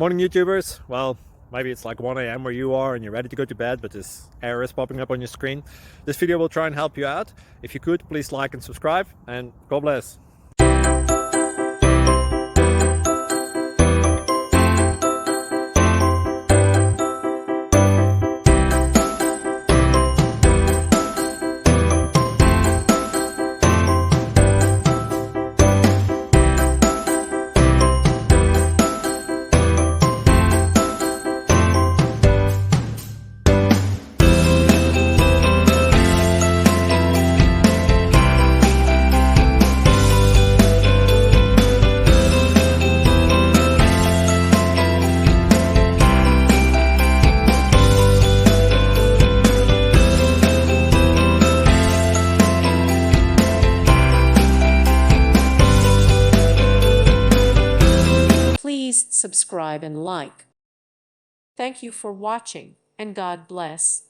Morning YouTubers. Well, maybe it's like 1 a.m. where you are and you're ready to go to bed, but this error is popping up on your screen. This video will try and help you out. If you could, please like and subscribe, and God bless. Please subscribe and like. Thank you for watching, and God bless.